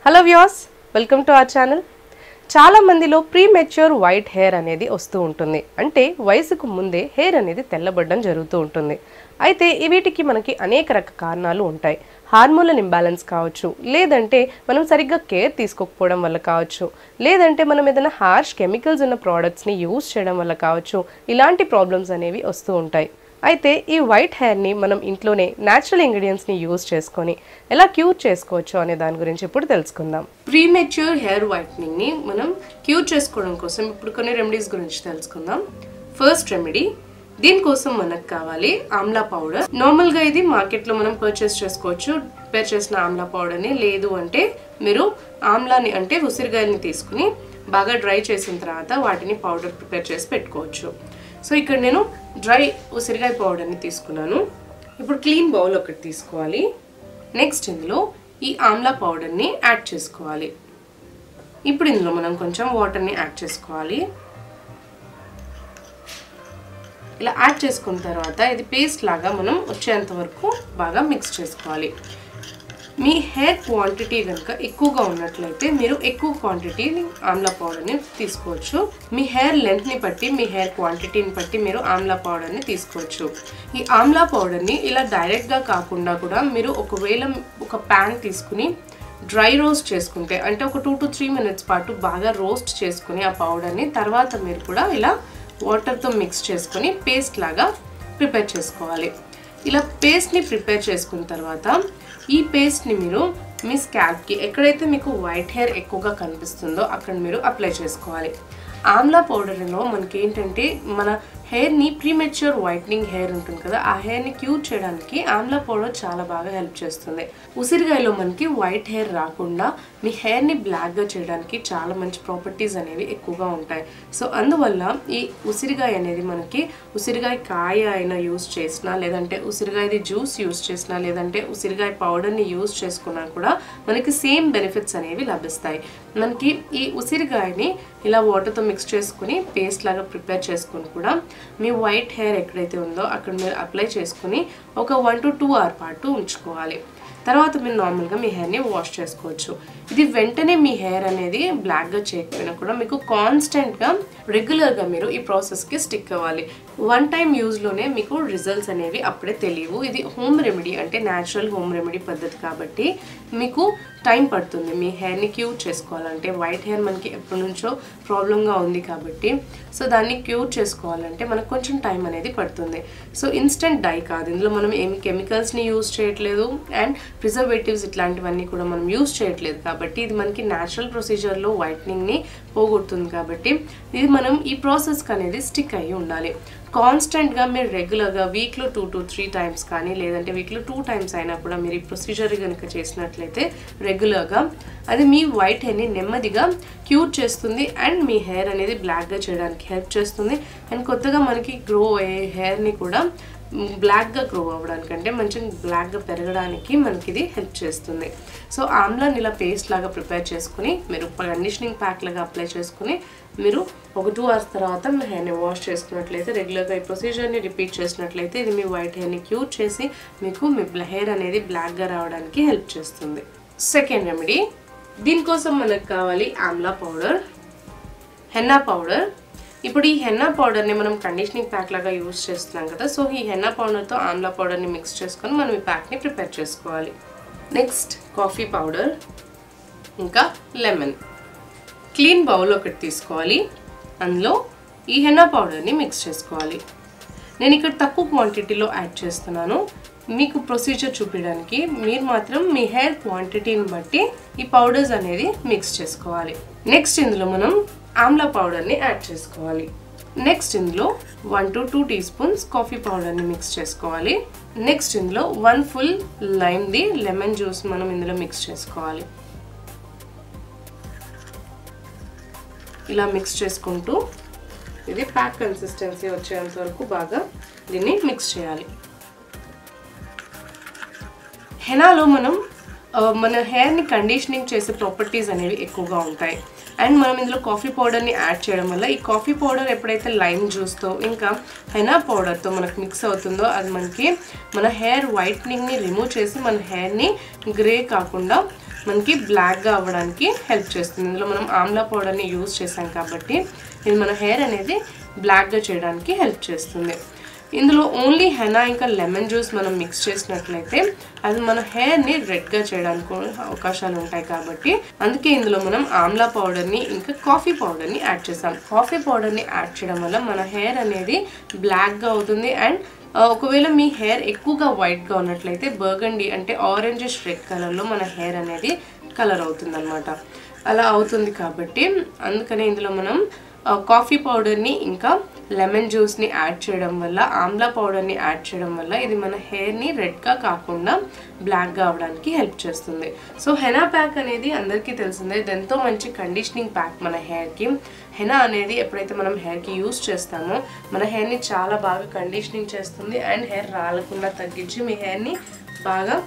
Hello viewers, welcome to our channel. చాలా మందిలో premature white hair అనేది వస్తూ ఉంటుంది. అంటే వయసుకు ముందే హెయిర్ అనేది తెల్లబడడం జరుగుతూ ఉంటుంది. అయితే వీటికి మనకి అనేక రకాల కారణాలు ఉంటాయి. హార్మోనల్ ఇంబ్యాలెన్స్ కావచ్చు, లేదంటే మనం సరిగ్గా కేర్ తీసుకోకపోవడం వల్ల కావచ్చు, లేదంటే మనం ఏదైనా హార్ష్ కెమికల్స్ ఉన్న ప్రోడక్ట్స్ని యూజ్ చేయడం వల్ల కావచ్చు, ఇలాంటి ప్రాబ్లమ్స్ అనేవి వస్తూ ఉంటాయి. అయితే ఈ వైట్ హెయిర్ని మనం ఇంట్లోనే న్యాచురల్ ఇంగ్రీడియంట్స్ని యూజ్ చేసుకొని ఎలా క్యూర్ చేసుకోవచ్చు అనే దాని గురించి ఇప్పుడు తెలుసుకుందాం. ప్రీమెచ్యూర్ హెయిర్ వైట్నింగ్ని మనం క్యూర్ చేసుకోవడం కోసం ఇప్పుడు కొన్ని రెమెడీస్ గురించి తెలుసుకుందాం. ఫస్ట్ రెమెడీ, దీనికోసం మనకు కావాలి ఆమ్లా పౌడర్. నార్మల్గా ఇది మార్కెట్లో మనం పర్చేస్ చేసుకోవచ్చు. ప్రిపేర్ చేసిన ఆమ్లా పౌడర్ని, లేదు అంటే మీరు ఆమ్లాని అంటే ఉసిరికాయలని తీసుకుని బాగా డ్రై చేసిన తర్వాత వాటిని పౌడర్ ప్రిపేర్ చేసి పెట్టుకోవచ్చు. సో ఇక్కడ నేను డ్రై ఉసిరికాయ పౌడర్ని తీసుకున్నాను. ఇప్పుడు క్లీన్ బౌల్ ఒకటి తీసుకోవాలి. నెక్స్ట్ ఇందులో ఈ ఆమ్లా పౌడర్ని యాడ్ చేసుకోవాలి. ఇప్పుడు ఇందులో మనం కొంచెం వాటర్ని యాడ్ చేసుకోవాలి. ఇలా యాడ్ చేసుకున్న తర్వాత ఇది పేస్ట్ లాగా మనం వచ్చేంత వరకు బాగా మిక్స్ చేసుకోవాలి. మీ హెయిర్ క్వాంటిటీ కనుక ఎక్కువగా ఉన్నట్లయితే మీరు ఎక్కువ క్వాంటిటీ ఆమ్లా పౌడర్ని తీసుకోవచ్చు. మీ హెయిర్ లెంత్ని బట్టి, మీ హెయిర్ క్వాంటిటీని బట్టి మీరు ఆమ్లా పౌడర్ని తీసుకోవచ్చు. ఈ ఆమ్లా పౌడర్ని ఇలా డైరెక్ట్గా కాకుండా కూడా మీరు ఒకవేళ ఒక ప్యాన్ తీసుకుని డ్రై రోస్ట్ చేసుకుంటే, అంటే ఒక 2 to 3 minutes పాటు బాగా రోస్ట్ చేసుకుని ఆ పౌడర్ని తర్వాత మీరు కూడా ఇలా వాటర్తో మిక్స్ చేసుకొని పేస్ట్ లాగా ప్రిపేర్ చేసుకోవాలి. ఇలా పేస్ట్ని ప్రిపేర్ చేసుకున్న తర్వాత ఈ పేస్ట్ని మీరు మీ స్కాల్ప్కి ఎక్కడైతే మీకు వైట్ హెయిర్ ఎక్కువగా కనిపిస్తుందో అక్కడ మీరు అప్లై చేసుకోవాలి. ఆమ్లా పౌడర్లో మనకి ఏంటంటే మన హెయిర్ని ప్రీమెచ్యూర్ వైట్నింగ్ హెయిర్ ఉంటుంది కదా, ఆ హెయిర్ని క్యూర్ చేయడానికి ఆమ్లా పౌడర్ చాలా బాగా హెల్ప్ చేస్తుంది. ఉసిరికాయలో మనకి వైట్ హెయిర్ రాకుండా మీ హెయిర్ని బ్లాక్గా చేయడానికి చాలా మంచి ప్రాపర్టీస్ అనేవి ఎక్కువగా ఉంటాయి. సో అందువల్ల ఈ ఉసిరికాయ అనేది మనకి ఉసిరికాయ కాయ అయినా యూజ్ చేసినా, లేదంటే ఉసిరికాయది జ్యూస్ యూజ్ చేసినా, లేదంటే ఉసిరికాయ పౌడర్ని యూజ్ చేసుకున్నా కూడా మనకి సేమ్ బెనిఫిట్స్ అనేవి లభిస్తాయి. మనకి ఈ ఉసిరికాయని ఇలా వాటర్తో మిక్స్ చేసుకుని పేస్ట్ లాగా ప్రిపేర్ చేసుకుని కూడా మీ వైట్ హెయిర్ ఎక్కడైతే ఉందో అక్కడ మీరు అప్లై చేసుకుని ఒక 1 to 2 hours పాటు ఉంచుకోవాలి. తర్వాత మీరు నార్మల్గా మీ హెయిర్ని వాష్ చేసుకోవచ్చు. ఇది వెంటనే మీ హెయిర్ అనేది బ్లాక్గా చేయకపోయినా కూడా మీకు కాన్స్టెంట్గా రెగ్యులర్గా మీరు ఈ ప్రాసెస్కి స్టిక్ అవ్వాలి. వన్ టైం యూజ్లోనే మీకు రిజల్ట్స్ అనేవి అప్పుడే తెలియవు. ఇది హోమ్ రెమెడీ, అంటే న్యాచురల్ హోమ్ రెమెడీ పద్ధతి కాబట్టి మీకు టైం పడుతుంది మీ హెయిర్ని క్యూర్ చేసుకోవాలంటే. వైట్ హెయిర్ మనకి ఎప్పటి నుంచో ప్రాబ్లంగా ఉంది కాబట్టి సో దాన్ని క్యూర్ చేసుకోవాలంటే మనకు కొంచెం టైం అనేది పడుతుంది. సో ఇన్స్టెంట్ డై కాదు, ఇందులో మనం ఏమి కెమికల్స్ని యూజ్ చేయట్లేదు అండ్ ప్రిజర్వేటివ్స్ ఇట్లాంటివన్నీ కూడా మనం యూజ్ చేయట్లేదు కాబట్టి ఇది మనకి న్యాచురల్ ప్రొసీజర్లో వైట్నింగ్ని పోగొడుతుంది. కాబట్టి ఇది మనం ఈ ప్రాసెస్కి అనేది స్టిక్ అయ్యి ఉండాలి. కాన్స్టెంట్గా మీరు రెగ్యులర్గా వీక్లో 2 to 3 times కానీ, లేదంటే వీక్లో 2 times అయినా కూడా మీరు ఈ ప్రొసీజర్ కనుక చేసినట్లయితే రెగ్యులర్గా అది మీ వైట్ హెయిర్ని నెమ్మదిగా క్యూర్ చేస్తుంది అండ్ మీ హెయిర్ అనేది బ్లాక్గా చేయడానికి హెల్ప్ చేస్తుంది. అండ్ కొత్తగా మనకి గ్రో అయ్యే హెయిర్ని కూడా బ్లాక్గా గ్రో అవ్వడానికంటే మంచిగా బ్లాక్గా పెరగడానికి మనకి ఇది హెల్ప్ చేస్తుంది. సో ఆమ్లాని ఇలా పేస్ట్ లాగా ప్రిపేర్ చేసుకుని మీరు కండిషనింగ్ ప్యాక్ లాగా అప్లై చేసుకుని మీరు ఒక 2 hours తర్వాత మీ హెయిర్ని వాష్ చేసుకున్నట్లయితే, రెగ్యులర్గా ఈ ప్రొసీజర్ని రిపీట్ చేసినట్లయితే ఇది మీ వైట్ హెయిర్ని క్యూర్ చేసి మీకు మీ హెయిర్ అనేది బ్లాక్గా రావడానికి హెల్ప్ చేస్తుంది. సెకండ్ రెమెడీ, దీనికోసం మనకు కావాలి ఆమ్లా పౌడర్, హెన్నా పౌడర్. ఇప్పుడు ఈ హెన్నా పౌడర్ని మనం కండిషనింగ్ ప్యాక్ లాగా యూజ్ చేస్తున్నాం కదా, సో ఈ హెన్నా పౌడర్తో ఆమ్లా పౌడర్ని మిక్స్ చేసుకొని మనం ఈ ప్యాక్ని ప్రిపేర్ చేసుకోవాలి. నెక్స్ట్ కాఫీ పౌడర్, ఇంకా లెమన్. క్లీన్ బౌల్ ఒకటి తీసుకోవాలి, అందులో ఈ హెన్నా పౌడర్ని మిక్స్ చేసుకోవాలి. నేను ఇక్కడ తక్కువ క్వాంటిటీలో యాడ్ చేస్తున్నాను మీకు ప్రొసీజర్ చూపించడానికి. మీరు మాత్రం మీ హెయిర్ క్వాంటిటీని బట్టి ఈ పౌడర్స్ అనేది మిక్స్ చేసుకోవాలి. నెక్స్ట్ ఇందులో మనం ఆమ్లా పౌడర్ని యాడ్ చేసుకోవాలి. నెక్స్ట్ ఇందులో 1 to 2 teaspoons కాఫీ పౌడర్ని మిక్స్ చేసుకోవాలి. నెక్స్ట్ ఇందులో 1 full లైమ్ది లెమన్ జ్యూస్ మనం ఇందులో మిక్స్ చేసుకోవాలి. ఇలా మిక్స్ చేసుకుంటూ ఇది ప్యాక్ కన్సిస్టెన్సీ వచ్చేంత వరకు బాగా దీన్ని మిక్స్ చేయాలి. హెనాలో మనం మన హెయిర్ని కండిషనింగ్ చేసే ప్రాపర్టీస్ అనేవి ఎక్కువగా ఉంటాయి. అండ్ మనం ఇందులో కాఫీ పౌడర్ని యాడ్ చేయడం వల్ల ఈ కాఫీ పౌడర్ ఎప్పుడైతే లైమ్ జ్యూస్తో ఇంకా హెనా పౌడర్తో మనకు మిక్స్ అవుతుందో అది మనకి మన హెయిర్ వైట్నింగ్ని రిమూవ్ చేసి మన హెయిర్ని గ్రే కాకుండా మనకి బ్లాక్గా అవ్వడానికి హెల్ప్ చేస్తుంది. ఇందులో మనం ఆమ్లా పౌడర్ని యూజ్ చేసాం కాబట్టి ఇది మన హెయిర్ అనేది బ్లాక్గా చేయడానికి హెల్ప్ చేస్తుంది. ఇందులో ఓన్లీ హెనా ఇంకా లెమన్ జ్యూస్ మనం మిక్స్ చేసినట్లయితే అది మన హెయిర్ని రెడ్గా చేయడానికి అవకాశాలు ఉంటాయి కాబట్టి అందుకే ఇందులో మనం ఆమ్లా పౌడర్ని ఇంకా కాఫీ పౌడర్ని యాడ్ చేసాం. కాఫీ పౌడర్ని యాడ్ చేయడం వల్ల మన హెయిర్ అనేది బ్లాక్గా అవుతుంది. అండ్ ఒకవేళ మీ హెయిర్ ఎక్కువగా వైట్గా ఉన్నట్లయితే బర్గండీ అంటే ఆరెంజిష్ రెడ్ కలర్లో మన హెయిర్ అనేది కలర్ అవుతుంది అనమాట. అలా అవుతుంది కాబట్టి అందుకనే ఇందులో మనం కాఫీ పౌడర్ని ఇంకా లెమన్ జ్యూస్ని యాడ్ చేయడం వల్ల ఆమ్లా పౌడర్ని యాడ్ చేయడం వల్ల ఇది మన హెయిర్ని రెడ్గా కాకుండా బ్లాక్గా అవడానికి హెల్ప్ చేస్తుంది. సో హెనా ప్యాక్ అనేది అందరికీ తెలిసిందే, ఇది ఎంతో మంచి కండిషనింగ్ ప్యాక్ మన హెయిర్కి. హెనా అనేది ఎప్పుడైతే మనం హెయిర్కి యూజ్ చేస్తామో మన హెయిర్ని చాలా బాగా కండిషనింగ్ చేస్తుంది అండ్ హెయిర్ రాలకుండా తగ్గించి మీ హెయిర్ని బాగా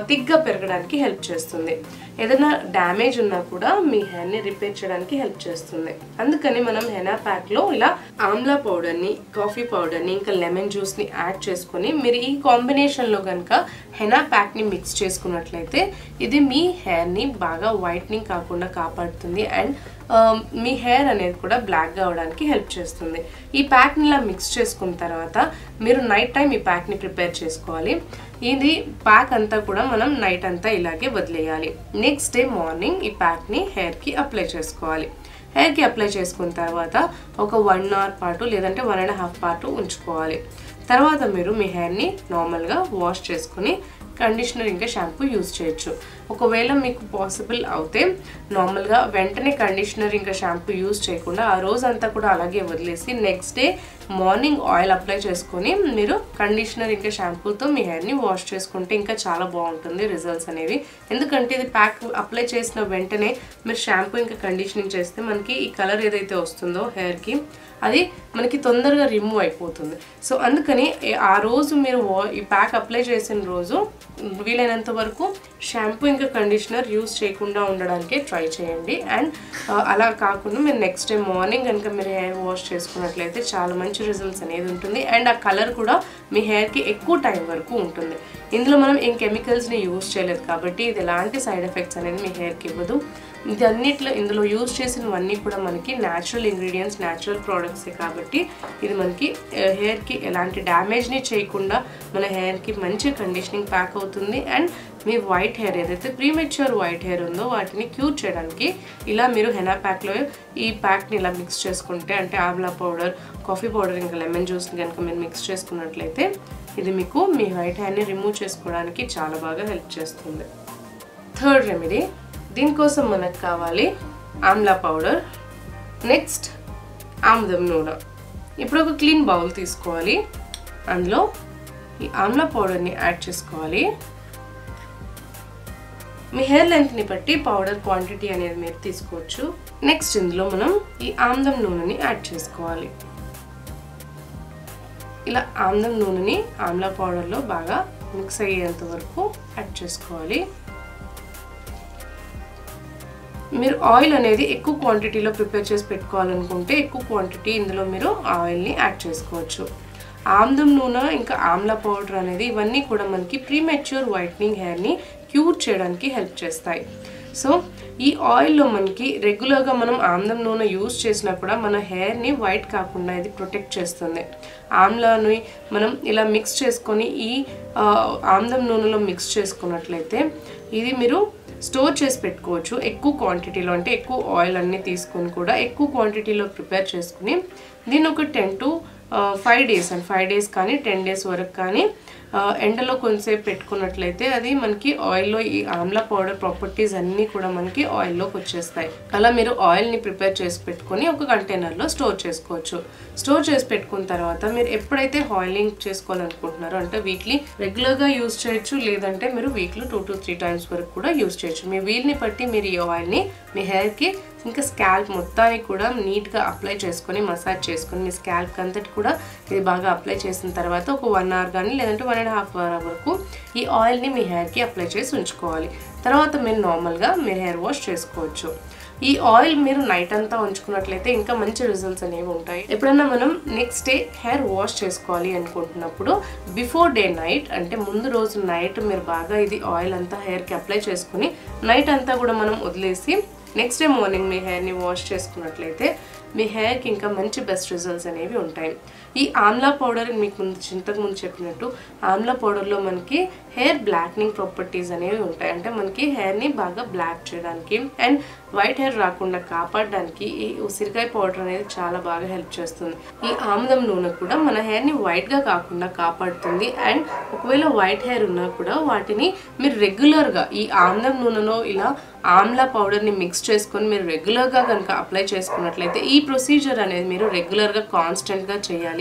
థిక్గా పెరగడానికి హెల్ప్ చేస్తుంది. ఏదైనా డ్యామేజ్ ఉన్నా కూడా మీ హెయిర్ని రిపేర్ చేయడానికి హెల్ప్ చేస్తుంది. అందుకని మనం హెనా ప్యాక్లో ఇలా ఆమ్లా పౌడర్ని కాఫీ పౌడర్ని ఇంకా లెమన్ జ్యూస్ని యాడ్ చేసుకొని మీరు ఈ కాంబినేషన్లో కనుక హెనా ప్యాక్ని మిక్స్ చేసుకున్నట్లయితే ఇది మీ హెయిర్ని బాగా వైట్నింగ్ కాకుండా కాపాడుతుంది అండ్ మీ హెయిర్ అనేది కూడా బ్లాక్గా అవడానికి హెల్ప్ చేస్తుంది. ఈ ప్యాక్ని ఇలా మిక్స్ చేసుకున్న తర్వాత మీరు నైట్ టైం ఈ ప్యాక్ని ప్రిపేర్ చేసుకోవాలి. ఇది ప్యాక్ అంతా కూడా మనం నైట్ అంతా ఇలాగే వదిలేయాలి. నెక్స్ట్ డే మార్నింగ్ ఈ ప్యాక్ని హెయిర్కి అప్లై చేసుకోవాలి. హెయిర్కి అప్లై చేసుకున్న తర్వాత ఒక 1 అవర్ పాటు లేదంటే 1.5 పాటు ఉంచుకోవాలి. తర్వాత మీరు మీ హెయిర్ని నార్మల్గా వాష్ చేసుకుని కండిషనర్ ఇంకా షాంపూ యూజ్ చేయొచ్చు. ఒకవేళ మీకు పాసిబుల్ అవుతే నార్మల్గా వెంటనే కండిషనర్ ఇంకా షాంపూ యూజ్ చేయకుండా ఆ రోజంతా కూడా అలాగే వదిలేసి next day morning oil apply చేసుకొని మీరు కండిషనర్ ఇంకా షాంపూతో మీ హెయిర్ని వాష్ చేసుకుంటే ఇంకా చాలా బాగుంటుంది రిజల్ట్స్ అనేవి. ఎందుకంటే ఇది ప్యాక్ అప్లై చేసిన వెంటనే మీరు షాంపూ ఇంకా కండిషనింగ్ చేస్తే మనకి ఈ కలర్ ఏదైతే వస్తుందో హెయిర్కి అది మనకి తొందరగా రిమూవ్ అయిపోతుంది. సో అందుకని ఆ రోజు మీరు ఈ ప్యాక్ అప్లై చేసిన రోజు వీలైనంత వరకు షాంపూ ఇంకా కండిషనర్ యూజ్ చేయకుండా ఉండడానికే ట్రై చేయండి. అండ్ అలా కాకుండా మీరు నెక్స్ట్ డే మార్నింగ్ కనుక మీరు హెయిర్ వాష్ చేసుకున్నట్లయితే చాలా మంచి రిజల్ట్స్ అనేది ఉంటుంది అండ్ ఆ కలర్ కూడా మీ హెయిర్కి ఎక్కువ టైం వరకు ఉంటుంది. ఇందులో మనం ఏం కెమికల్స్ని యూజ్ చేయలేదు కాబట్టి ఇది ఎలాంటి సైడ్ ఎఫెక్ట్స్ అనేది మీ హెయిర్కి ఇవ్వదు. ఇది అన్నిట్లో ఇందులో యూజ్ చేసినవన్నీ కూడా మనకి న్యాచురల్ ఇంగ్రీడియంట్స్ న్యాచురల్ ప్రోడక్ట్సే కాబట్టి ఇది మనకి హెయిర్కి ఎలాంటి డ్యామేజ్ని చేయకుండా మన హెయిర్కి మంచి కండిషనింగ్ ప్యాక్ అవుతుంది. అండ్ మీ వైట్ హెయిర్ ఏదైతే ప్రీమెచ్యూర్ వైట్ హెయిర్ ఉందో వాటిని క్యూర్ చేయడానికి ఇలా మీరు హెనా ప్యాక్లో ఈ ప్యాక్ని ఇలా మిక్స్ చేసుకుంటే అంటే ఆమ్లా పౌడర్ కాఫీ పౌడర్ ఇంకా లెమన్ జ్యూస్ని కనుక మీరు మిక్స్ చేసుకున్నట్లయితే ఇది మీకు మీ వైట్ హెయిర్ని రిమూవ్ చేసుకోవడానికి చాలా బాగా హెల్ప్ చేస్తుంది. థర్డ్ రెమెడీ, దీనికోసం మనకు కావాలి ఆమ్లా పౌడర్, నెక్స్ట్ ఆముదం నూనె. ఇప్పుడు ఒక క్లీన్ బౌల్ తీసుకోవాలి, అందులో ఈ ఆమ్లా పౌడర్ని యాడ్ చేసుకోవాలి. మీ హెయిర్ లెంత్ని బట్టి పౌడర్ క్వాంటిటీ అనేది మీరు తీసుకోవచ్చు. నెక్స్ట్ ఇందులో మనం ఈ ఆముదం నూనెని యాడ్ చేసుకోవాలి. ఇలా ఆముదం నూనెని ఆమ్లా పౌడర్లో బాగా మిక్స్ అయ్యేంత వరకు యాడ్ చేసుకోవాలి. మీరు ఆయిల్ అనేది ఎక్కువ క్వాంటిటీలో ప్రిపేర్ చేసి పెట్టుకోవాలనుకుంటే ఎక్కువ క్వాంటిటీ ఇందులో మీరు ఆయిల్ని యాడ్ చేసుకోవచ్చు. ఆముదం నూనె ఇంకా ఆమ్లా పౌడర్ అనేది ఇవన్నీ కూడా మనకి ప్రీమెచ్యూర్ వైట్నింగ్ హెయిర్ని క్యూర్ చేయడానికి హెల్ప్ చేస్తాయి. సో ఈ ఆయిల్లో మనకి రెగ్యులర్గా మనం ఆముదం నూనె యూజ్ చేసినా కూడా మన హెయిర్ని వైట్ కాకుండా ఇది ప్రొటెక్ట్ చేస్తుంది. ఆమ్లాని మనం ఇలా మిక్స్ చేసుకొని ఈ ఆముదం నూనెలో మిక్స్ చేసుకున్నట్లయితే ఇది మీరు స్టోర్ చేసి పెట్టుకోవచ్చు ఎక్కువ క్వాంటిటీలో. అంటే ఎక్కువ ఆయిల్ అన్నీ తీసుకొని కూడా ఎక్కువ క్వాంటిటీలో ప్రిపేర్ చేసుకుని దీన్ని ఒక 10 to 5 days అండ్ 5 days కానీ 10 days వరకు కానీ ఎండలో కొంచెంసేపు పెట్టుకున్నట్లయితే అది మనకి ఆయిల్లో ఈ ఆమ్లా పౌడర్ ప్రాపర్టీస్ అన్నీ కూడా మనకి ఆయిల్లోకి వచ్చేస్తాయి. అలా మీరు ఆయిల్ని ప్రిపేర్ చేసి పెట్టుకొని ఒక కంటైనర్లో స్టోర్ చేసుకోవచ్చు. స్టోర్ చేసి పెట్టుకున్న తర్వాత మీరు ఎప్పుడైతే ఆయిలింగ్ చేసుకోవాలనుకుంటున్నారో అంటే వీక్లీ రెగ్యులర్గా యూజ్ చేయొచ్చు, లేదంటే మీరు వీక్లో 2 to 3 times వరకు కూడా యూజ్ చేయొచ్చు. మీ వీల్ని బట్టి మీరు ఈ ఆయిల్ని మీ హెయిర్కి ఇంకా స్కాల్ప్ మొత్తానికి కూడా నీట్గా అప్లై చేసుకొని మసాజ్ చేసుకొని మీ స్కాల్ప్ అంతటి కూడా ఇది బాగా అప్లై చేసిన తర్వాత ఒక 1 hour కానీ లేదంటే 1.5 hour వరకు ఈ ఆయిల్ని మీ హెయిర్కి అప్లై చేసి ఉంచుకోవాలి. తర్వాత మీరు నార్మల్గా మీరు హెయిర్ వాష్ చేసుకోవచ్చు. ఈ ఆయిల్ మీరు నైట్ అంతా ఉంచుకున్నట్లయితే ఇంకా మంచి రిజల్ట్స్ అనేవి ఉంటాయి. ఎప్పుడన్నా మనం నెక్స్ట్ డే హెయిర్ వాష్ చేసుకోవాలి అనుకుంటున్నప్పుడు బిఫోర్ డే నైట్ అంటే ముందు రోజు నైట్ మీరు బాగా ఇది ఆయిల్ అంతా హెయిర్కి అప్లై చేసుకుని నైట్ అంతా కూడా మనం వదిలేసి నెక్స్ట్ డే మార్నింగ్ మీ హెయిర్ని వాష్ చేసుకున్నట్లయితే మీ హెయిర్కి ఇంకా మంచి బెస్ట్ రిజల్ట్స్ అనేవి ఉంటాయి. ఈ ఆమ్లా పౌడర్ మీకు ఇంతకుముందు చెప్పినట్టు ఆమ్లా పౌడర్లో మనకి హెయిర్ బ్లాక్నింగ్ ప్రాపర్టీస్ అనేవి ఉంటాయి. అంటే మనకి హెయిర్ని బాగా బ్లాక్ చేయడానికి అండ్ వైట్ హెయిర్ రాకుండా కాపాడడానికి ఈ ఉసిరికాయ పౌడర్ అనేది చాలా బాగా హెల్ప్ చేస్తుంది. ఈ ఆముదం నూనె కూడా మన హెయిర్ని వైట్గా కాకుండా కాపాడుతుంది. అండ్ ఒకవేళ వైట్ హెయిర్ ఉన్నా కూడా వాటిని మీరు రెగ్యులర్గా ఈ ఆముదం నూనెలో ఇలా ఆమ్లా పౌడర్ని మిక్స్ చేసుకొని మీరు రెగ్యులర్గా కనుక అప్లై చేసుకున్నట్లయితే ఈ ప్రొసీజర్ అనేది మీరు రెగ్యులర్గా కాన్స్టెంట్గా చేయాలి.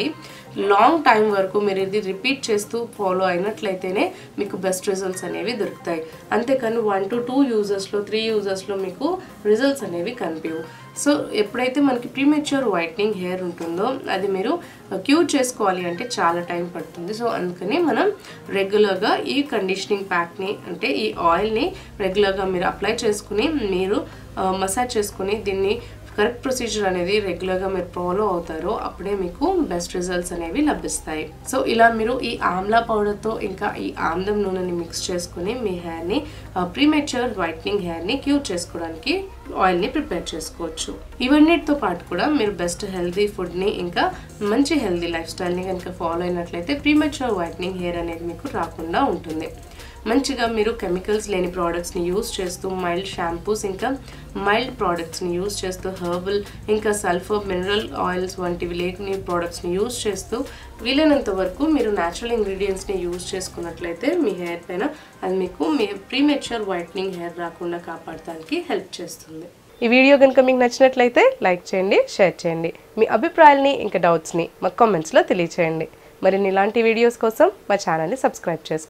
లాంగ్ టైం వరకు మీరు ఇది రిపీట్ చేస్తూ ఫాలో అయినట్లయితేనే మీకు బెస్ట్ రిజల్ట్స్ అనేవి దొరుకుతాయి. అంతేకాని 1 to 2 యూజర్స్లో 3 యూజర్స్లో మీకు రిజల్ట్స్ అనేవి కనిపించవు. సో ఎప్పుడైతే మనకి ప్రీమెచ్యూర్ వైట్నింగ్ హెయిర్ ఉంటుందో అది మీరు క్యూర్ చేసుకోవాలి అంటే చాలా టైం పడుతుంది. సో అందుకని మనం రెగ్యులర్గా ఈ కండిషనింగ్ ప్యాక్ని అంటే ఈ ఆయిల్ని రెగ్యులర్గా మీరు అప్లై చేసుకుని మీరు మసాజ్ చేసుకుని దీన్ని కరెక్ట్ ప్రొసీజర్ అనేది రెగ్యులర్గా మీరు ఫాలో అవుతారో అప్పుడే మీకు బెస్ట్ రిజల్ట్స్ అనేవి లభిస్తాయి. సో ఇలా మీరు ఈ ఆమ్లా పౌడర్తో ఇంకా ఈ ఆమ్లం నూనెని మిక్స్ చేసుకుని మీ హెయిర్ని ప్రీమెచ్యూర్ వైట్నింగ్ హెయిర్ని క్యూర్ చేసుకోవడానికి ఆయిల్ని ప్రిపేర్ చేసుకోవచ్చు. ఇవన్నిటితో పాటు కూడా మీరు బెస్ట్ హెల్తీ ఫుడ్ని ఇంకా మంచి హెల్తీ లైఫ్ స్టైల్ని కనుక ఫాలో అయినట్లయితే ప్రీమెచ్యూర్ వైట్నింగ్ హెయిర్ అనేది మీకు రాకుండా ఉంటుంది. మంచిగా మీరు కెమికల్స్ లేని ప్రోడక్ట్స్ని యూస్ చేస్తూ మైల్డ్ షాంపూస్ ఇంకా మైల్డ్ ప్రోడక్ట్స్ని యూస్ చేస్తూ హెర్బల్ ఇంకా సల్ఫర్ మినరల్ ఆయిల్స్ వంటివి లేని ప్రోడక్ట్స్ని యూస్ చేస్తూ వీలైనంత వరకు మీరు న్యాచురల్ ఇంగ్రీడియంట్స్ని యూస్ చేసుకున్నట్లయితే మీ హెయిర్ పైన అది మీకు మీ ప్రీమెచ్యూర్ వైట్నింగ్ హెయిర్ రాకుండా కాపాడడానికి హెల్ప్ చేస్తుంది. ఈ వీడియో కనుక మీకు నచ్చినట్లయితే లైక్ చేయండి, షేర్ చేయండి. మీ అభిప్రాయాల్ని ఇంకా డౌట్స్ని మా కామెంట్స్లో తెలియచేయండి. మరిన్ని ఇలాంటి వీడియోస్ కోసం మా ఛానల్ని సబ్స్క్రైబ్ చేసుకోండి.